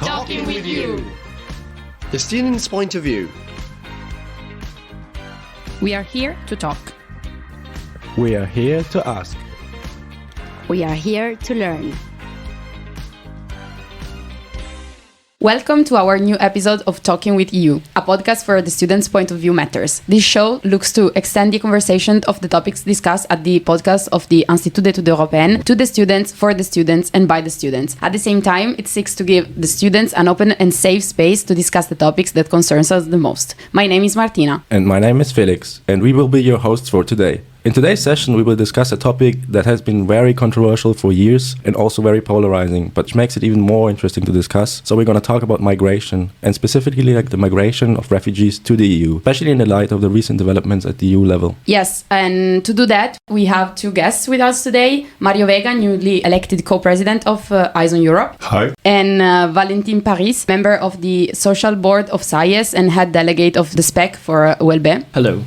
Talking with you. The student's point of view. We are here to talk. We are here to ask. We are here to learn. Welcome to our new episode of Talking with You, a podcast where the student's point of view matters. This show looks to extend the conversation of the topics discussed at the podcast of the Institut d'études européennes to the students, for the students, and by the students. At the same time, it seeks to give the students an open and safe space to discuss the topics that concerns us the most. My name is Martina. And my name is Felix, and we will be your hosts for today. In today's session, we will discuss a topic that has been very controversial for years and also very polarizing, but which makes it even more interesting to discuss. So we're going to talk about migration, and specifically like the migration of refugees to the EU, especially in the light of the recent developments at the EU level. Yes, and to do that, we have two guests with us today. Vega, newly elected co-president of SAIES and Europe. Hi. And Valentin Parys, member of the social board of SAIES and head delegate of the Speque for ULB. Hello.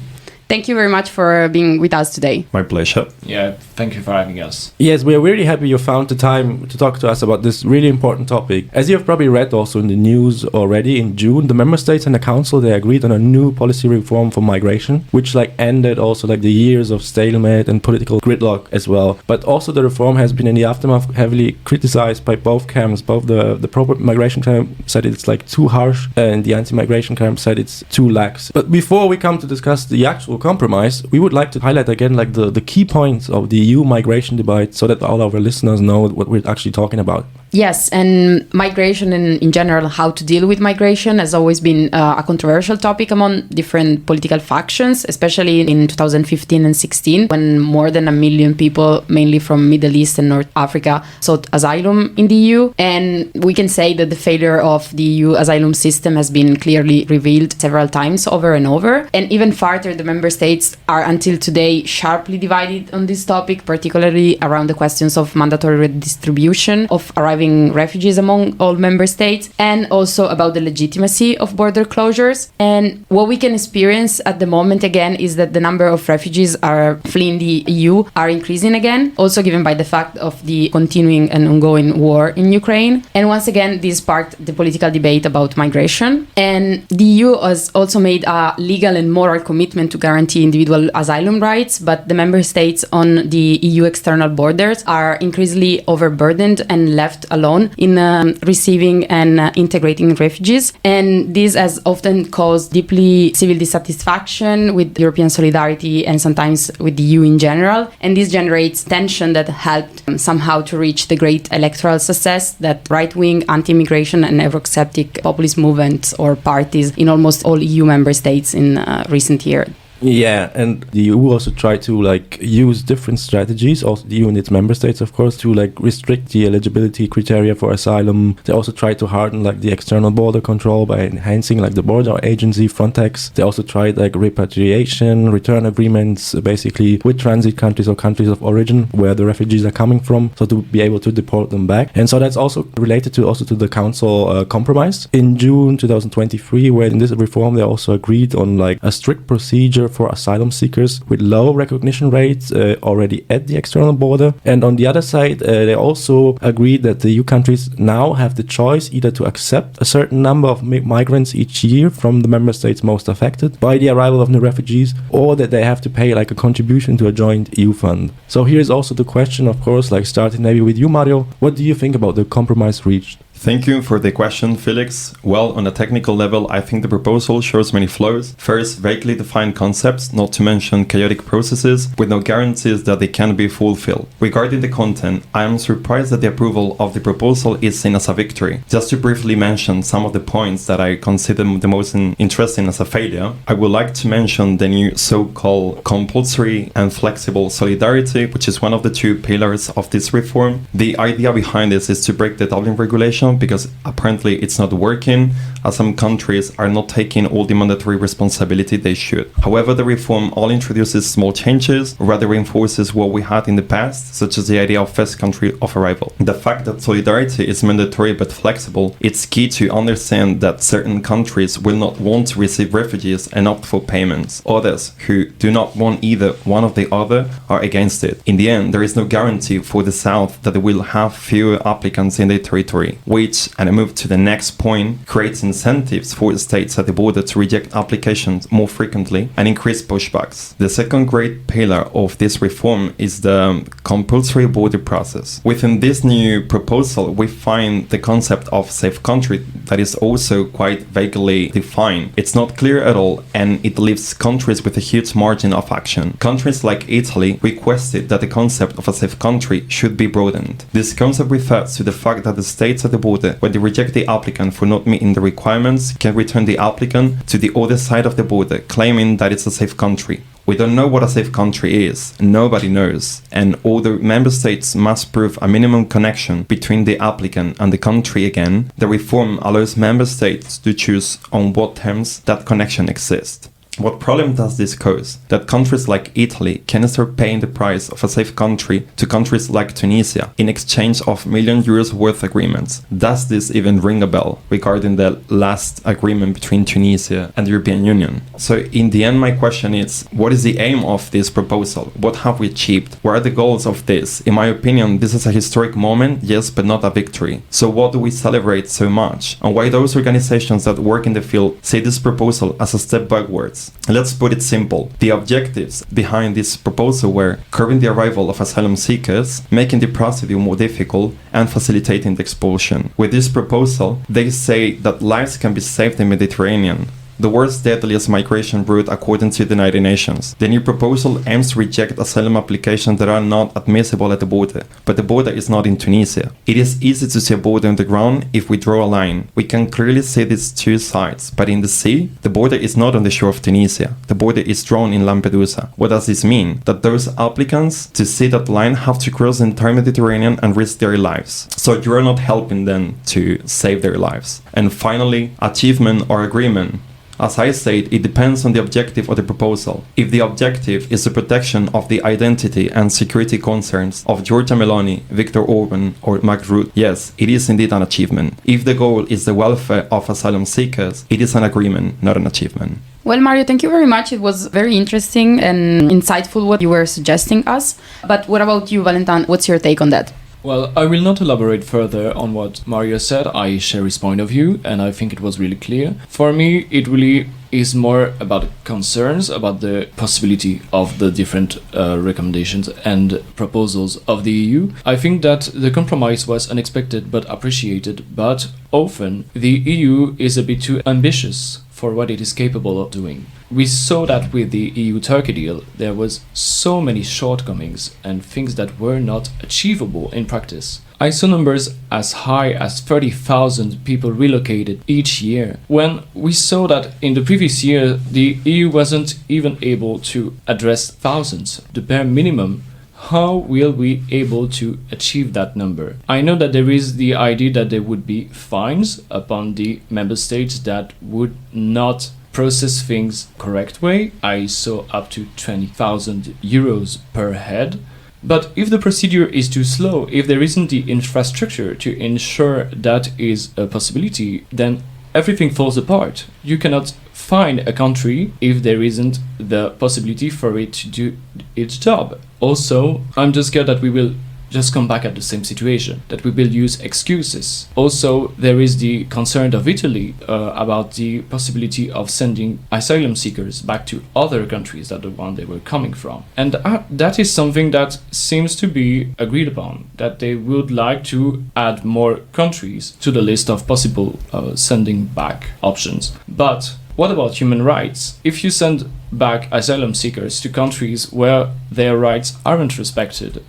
Thank you very much for being with us today. My pleasure. Yeah, thank you for having us. Yes, we are really happy you found the time to talk to us about this really important topic. As you have probably read also in the news already, in June, the member states and the council, they agreed on a new policy reform for migration, which ended also the years of stalemate and political gridlock as well. But also the reform has been in the aftermath heavily criticized by both camps. Both the pro-migration camp said it's too harsh, and the anti-migration camp said it's too lax. But before we come to discuss the actual compromise, we would like to highlight again the key points of the EU migration debate so that all our listeners know what we're actually talking about. Yes, and migration and in general, how to deal with migration has always been a controversial topic among different political factions, especially in 2015 and 16, when more than 1 million people, mainly from Middle East and North Africa, sought asylum in the EU. And we can say that the failure of the EU asylum system has been clearly revealed several times over and over. And even further, the member states are until today sharply divided on this topic, particularly around the questions of mandatory redistribution of arriving refugees among all member states, and also about the legitimacy of border closures. And what we can experience at the moment again is that the number of refugees are fleeing the EU are increasing again, also given by the fact of the continuing and ongoing war in Ukraine. And once again, this sparked the political debate about migration. And the EU has also made a legal and moral commitment to guarantee individual asylum rights, but the member states on the EU external borders are increasingly overburdened and left alone in receiving and integrating refugees. And this has often caused deeply civil dissatisfaction with European solidarity and sometimes with the EU in general. And this generates tension that helped somehow to reach the great electoral success that right-wing, anti-immigration and Eurosceptic populist movements or parties in almost all EU member states in recent years. Yeah, and the EU also tried to use different strategies, also the EU and its member states, of course, to restrict the eligibility criteria for asylum. They also tried to harden the external border control by enhancing the border agency Frontex. They also tried repatriation, return agreements, basically with transit countries or countries of origin where the refugees are coming from, so to be able to deport them back. And so that's also related to the council compromise in June 2023, where in this reform they also agreed on a strict procedure for asylum seekers with low recognition rates already at the external border. And on the other side, they also agreed that the EU countries now have the choice either to accept a certain number of migrants each year from the member states most affected by the arrival of new refugees, or that they have to pay a contribution to a joint EU fund. So here's also the question, of course, starting maybe with you, Mario. What do you think about the compromise reached? Thank you for the question, Felix. Well, on a technical level, I think the proposal shows many flaws. First, vaguely defined concepts, not to mention chaotic processes, with no guarantees that they can be fulfilled. Regarding the content, I am surprised that the approval of the proposal is seen as a victory. Just to briefly mention some of the points that I consider the most interesting as a failure, I would like to mention the new so-called compulsory and flexible solidarity, which is one of the two pillars of this reform. The idea behind this is to break the Dublin regulation because apparently it's not working. as some countries are not taking all the mandatory responsibility they should. However, the reform only introduces small changes, or rather reinforces what we had in the past, such as the idea of first country of arrival. The fact that solidarity is mandatory but flexible, it's key to understand that certain countries will not want to receive refugees and opt for payments. Others, who do not want either one of the other, are against it. In the end, there is no guarantee for the South that they will have fewer applicants in their territory, which, and I move to the next point, creates incentives for states at the border to reject applications more frequently and increase pushbacks. The second great pillar of this reform is the compulsory border process. Within this new proposal, we find the concept of safe country that is also quite vaguely defined. It's not clear at all, and it leaves countries with a huge margin of action. Countries like Italy requested that the concept of a safe country should be broadened. This concept refers to the fact that the states at the border, when they reject the applicant for not meeting the requirements, can return the applicant to the other side of the border, claiming that it's a safe country. We don't know what a safe country is. Nobody knows. And all the member states must prove a minimum connection between the applicant and the country again. The reform allows member states to choose on what terms that connection exists. What problem does this cause? That countries like Italy can start paying the price of a safe country to countries like Tunisia in exchange of €1 million worth agreements. Does this even ring a bell regarding the last agreement between Tunisia and the European Union? So in the end, my question is, what is the aim of this proposal? What have we achieved? What are the goals of this? In my opinion, this is a historic moment, yes, but not a victory. So what do we celebrate so much? And why those organizations that work in the field see this proposal as a step backwards? Let's put it simple. The objectives behind this proposal were curbing the arrival of asylum seekers, making the procedure more difficult, and facilitating the expulsion. With this proposal, they say that lives can be saved in the Mediterranean, the world's deadliest migration route according to the United Nations. The new proposal aims to reject asylum applications that are not admissible at the border, but the border is not in Tunisia. It is easy to see a border on the ground if we draw a line. We can clearly see these two sides, but in the sea, the border is not on the shore of Tunisia. The border is drawn in Lampedusa. What does this mean? That those applicants to see that line have to cross the entire Mediterranean and risk their lives. So you are not helping them to save their lives. And finally, achievement or agreement. As I said, it depends on the objective of the proposal. If the objective is the protection of the identity and security concerns of Giorgia Meloni, Viktor Orban or Mark Rutte, yes, it is indeed an achievement. If the goal is the welfare of asylum seekers, it is an agreement, not an achievement. Well, Mario, thank you very much. It was very interesting and insightful what you were suggesting us. But what about you, Valentin? What's your take on that? Well, I will not elaborate further on what Mario said. I share his point of view, and I think it was really clear. For me, it really is more about concerns about the possibility of the different recommendations and proposals of the EU. I think that the compromise was unexpected but appreciated, but often the EU is a bit too ambitious for what it is capable of doing. We saw that with the EU-Turkey deal, there was so many shortcomings and things that were not achievable in practice. I saw numbers as high as 30,000 people relocated each year, when we saw that in the previous year, the EU wasn't even able to address thousands, the bare minimum. How will we able to achieve that number? I know that there is the idea that there would be fines upon the member states that would not process things correct way. I saw up to 20,000 euros per head. But if the procedure is too slow, if there isn't the infrastructure to ensure that is a possibility, then everything falls apart. You cannot find a country if there isn't the possibility for it to do its job. Also, I'm just scared that we will just come back at the same situation, that we will use excuses. Also, there is the concern of Italy about the possibility of sending asylum seekers back to other countries than the one they were coming from. And that is something that seems to be agreed upon, that they would like to add more countries to the list of possible sending back options. But what about human rights? If you send back asylum seekers to countries where their rights aren't respected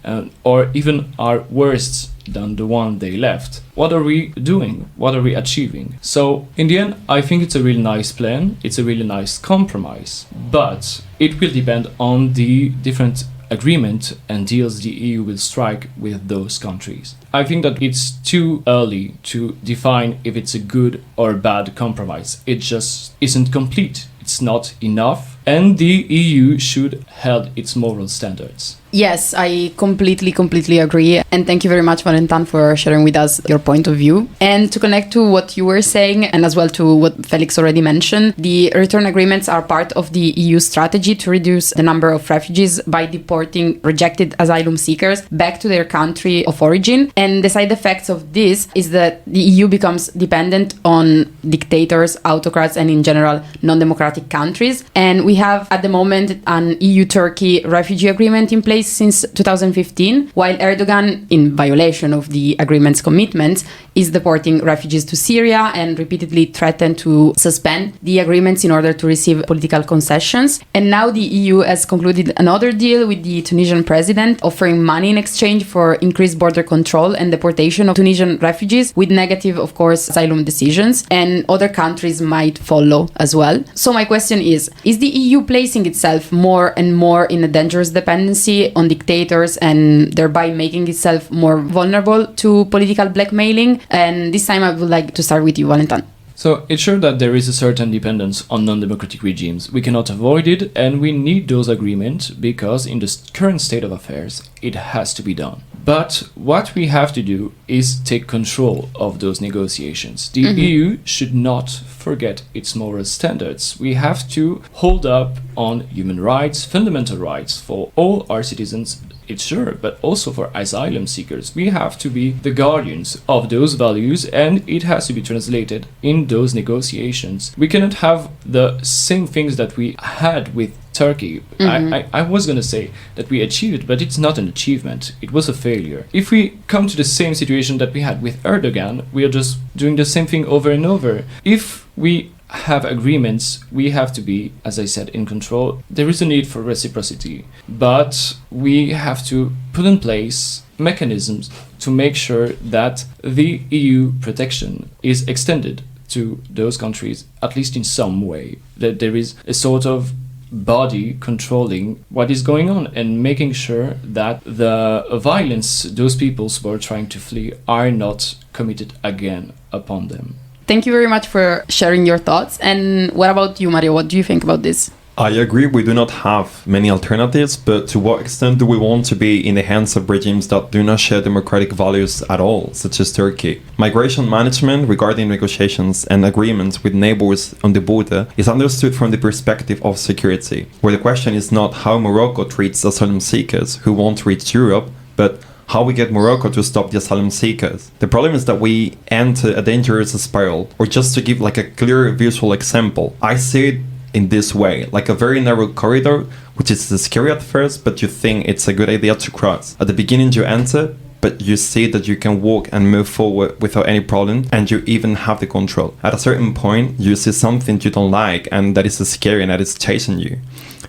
or even are worse than the one they left, what are we doing? What are we achieving? So in the end, I think it's a really nice plan. It's a really nice compromise, but it will depend on the different agreement and deals the EU will strike with those countries. I think that it's too early to define if it's a good or bad compromise. It just isn't complete. It's not enough, and the EU should hold its moral standards. Yes, I completely agree. And thank you very much, Valentin, for sharing with us your point of view. And to connect to what you were saying, and as well to what Felix already mentioned, the return agreements are part of the EU strategy to reduce the number of refugees by deporting rejected asylum seekers back to their country of origin. And the side effects of this is that the EU becomes dependent on dictators, autocrats, and in general, non-democratic countries. And we have at the moment an EU-Turkey refugee agreement in place since 2015, while Erdogan, in violation of the agreement's commitments, is deporting refugees to Syria and repeatedly threatened to suspend the agreements in order to receive political concessions. And now the EU has concluded another deal with the Tunisian president, offering money in exchange for increased border control and deportation of Tunisian refugees, with negative, of course, asylum decisions. And other countries might follow as well. So my question is the EU placing itself more and more in a dangerous dependency on dictators and thereby making itself more vulnerable to political blackmailing? And this time I would like to start with you, Valentin. So it's sure that there is a certain dependence on non-democratic regimes. We cannot avoid it, and we need those agreements because in the current state of affairs, it has to be done. But what we have to do is take control of those negotiations. The EU should not forget its moral standards. We have to hold up on human rights, fundamental rights for all our citizens, it's sure, but also for asylum seekers. We have to be the guardians of those values, and it has to be translated in those negotiations. We cannot have the same things that we had with Turkey. I was going to say that we achieved, but it's not an achievement. It was a failure. If we come to the same situation that we had with Erdogan, we are just doing the same thing over and over. If we have agreements, we have to be, as I said, in control. There is a need for reciprocity, but we have to put in place mechanisms to make sure that the EU protection is extended to those countries, at least in some way, that there is a sort of body controlling what is going on and making sure that the violence those peoples who are trying to flee are not committed again upon them. Thank you very much for sharing your thoughts. And what about you, Mario? What do you think about this? I agree, we do not have many alternatives, but to what extent do we want to be in the hands of regimes that do not share democratic values at all, such as Turkey? Migration management regarding negotiations and agreements with neighbors on the border is understood from the perspective of security, where the question is not how Morocco treats asylum seekers who want to reach Europe, but how we get Morocco to stop the asylum seekers. The problem is that we enter a dangerous spiral, or just to give like a clear visual example, I see it in this way, like a very narrow corridor, which is scary at first, but you think it's a good idea to cross. At the beginning you enter, but you see that you can walk and move forward without any problem, and you even have the control. At a certain point, you see something you don't like, and that is scary and that is chasing you.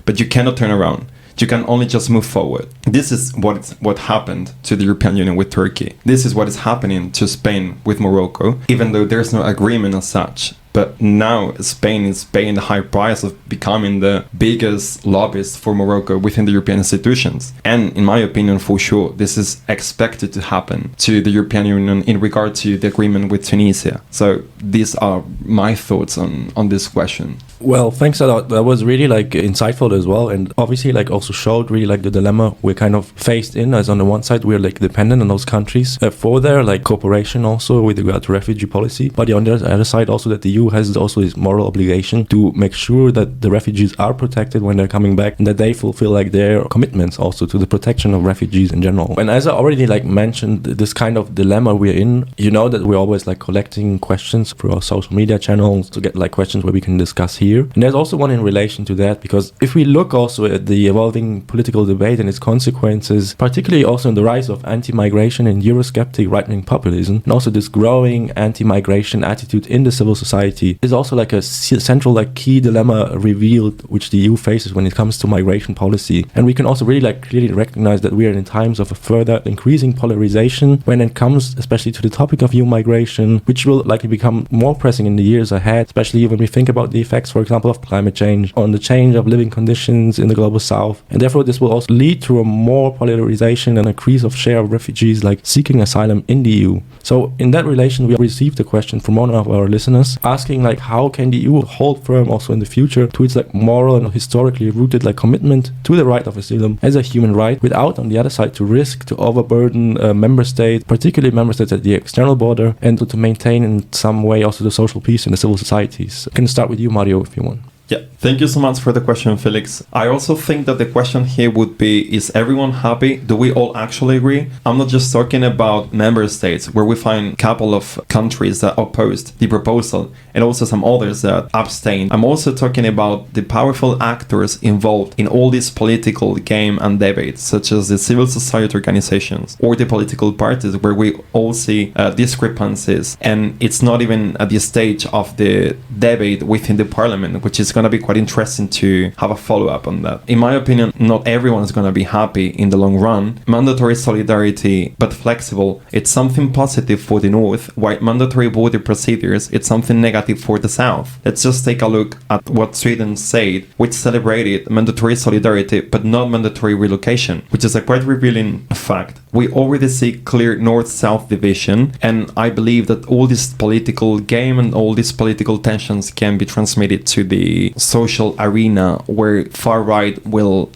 But you cannot turn around. You can only just move forward. This is what happened to the European Union with Turkey. This is what is happening to Spain with Morocco, even though there's no agreement as such. But now Spain is paying the high price of becoming the biggest lobbyist for Morocco within the European institutions. And in my opinion, for sure, this is expected to happen to the European Union in regard to the agreement with Tunisia. So these are my thoughts on this question. Well, thanks a lot. That was really like insightful as well, and obviously like also showed really like the dilemma we're kind of faced in, as on the one side we're like dependent on those countries for their like cooperation also with regard to refugee policy, but on the other side also that the EU has also this moral obligation to make sure that the refugees are protected when they're coming back, and that they fulfill like their commitments also to the protection of refugees in general. And as I already like mentioned, this kind of dilemma we're in, you know that we're always like collecting questions through our social media channels to get like questions where we can discuss here. And there's also one in relation to that, because if we look also at the evolving political debate and its consequences, particularly also in the rise of anti-migration and Eurosceptic right-wing populism, and also this growing anti-migration attitude in the civil society, is also like a central like key dilemma revealed which the EU faces when it comes to migration policy. And we can also really like clearly recognize that we are in times of a further increasing polarization when it comes especially to the topic of EU migration, which will likely become more pressing in the years ahead, especially when we think about the effects for example, of climate change, on the change of living conditions in the global south. And therefore, this will also lead to a more polarization and increase of share of refugees like seeking asylum in the EU. So in that relation, we received a question from one of our listeners asking like, how can the EU hold firm also in the future to its like moral and historically rooted like commitment to the right of asylum as a human right, without on the other side to risk to overburden member states, particularly member states at the external border, and to maintain in some way also the social peace in the civil societies. I can start with you, Mario, if you want. Yeah, thank you so much for the question, Felix. I also think that the question here would be, is everyone happy? Do we all actually agree? I'm not just talking about member states, where we find a couple of countries that opposed the proposal and also some others that abstained. I'm also talking about the powerful actors involved in all this political game and debate, such as the civil society organizations or the political parties, where we all see discrepancies, and it's not even at the stage of the debate within the parliament, which is going to be quite interesting to have a follow-up on that. In my opinion, not everyone is going to be happy in the long run. Mandatory solidarity, but flexible, it's something positive for the north, while mandatory border procedures, it's something negative for the south. Let's just take a look at what Sweden said, which celebrated mandatory solidarity, but not mandatory relocation, which is a quite revealing fact. We already see clear north-south division, and I believe that all this political game and all these political tensions can be transmitted to the social arena, where far right will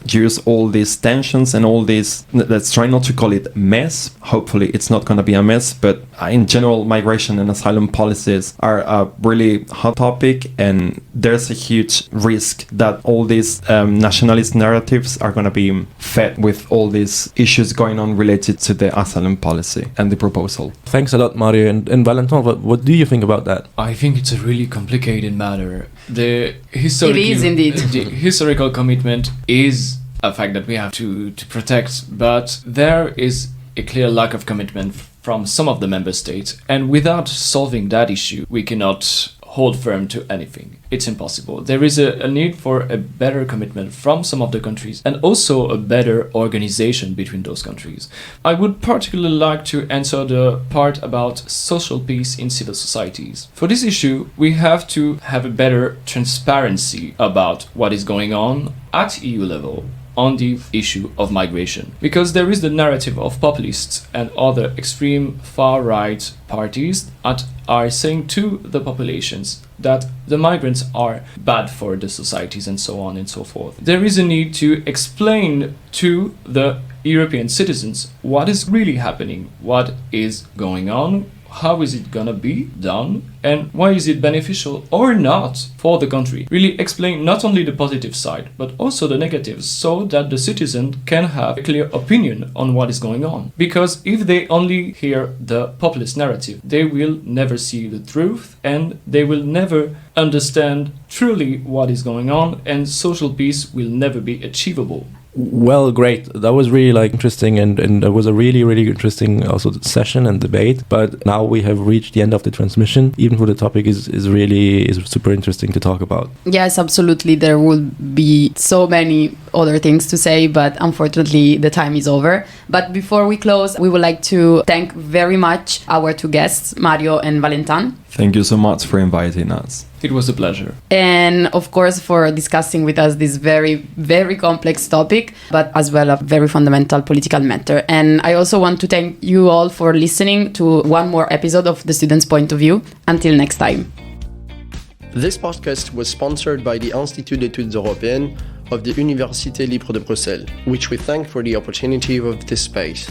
use all these tensions and all this, let's try not to call it mess. Hopefully it's not going to be a mess, but in general, migration and asylum policies are a really hot topic, and there's a huge risk that all these nationalist narratives are going to be fed with all these issues going on related to the asylum policy and the proposal. Thanks a lot, Mario. And Valentin, what do you think about that? I think it's a really complicated matter. The historical, It is indeed. The historical commitment is a fact that we have to protect, but there is a clear lack of commitment from some of the member states, and without solving that issue, we cannot hold firm to anything. It's impossible. There is a need for a better commitment from some of the countries, and also a better organization between those countries. I would particularly like to answer the part about social peace in civil societies. For this issue, we have to have a better transparency about what is going on at EU level on the issue of migration. Because there is the narrative of populists and other extreme far-right parties that are saying to the populations that the migrants are bad for the societies and so on and so forth. There is a need to explain to the European citizens what is really happening, what is going on, how is it gonna be done, and why is it beneficial or not for the country. Really explain not only the positive side, but also the negatives, so that the citizen can have a clear opinion on what is going on. Because if they only hear the populist narrative, they will never see the truth, and they will never understand truly what is going on, and social peace will never be achievable. Well, great. That was really interesting, and it was a really interesting also session and debate. But now we have reached the end of the transmission, even though the topic is super interesting to talk about. Yes, absolutely. There will be so many other things to say, but unfortunately the time is over. But before we close, we would like to thank very much our two guests, Mario and Valentin. Thank you so much for inviting us. It was a pleasure. And of course for discussing with us this very complex topic, but as well a very fundamental political matter. And I also want to thank you all for listening to one more episode of The Student's Point of View. Until next time. This podcast was sponsored by the Institut d'études européennes of the Université Libre de Bruxelles, which we thank for the opportunity of this space.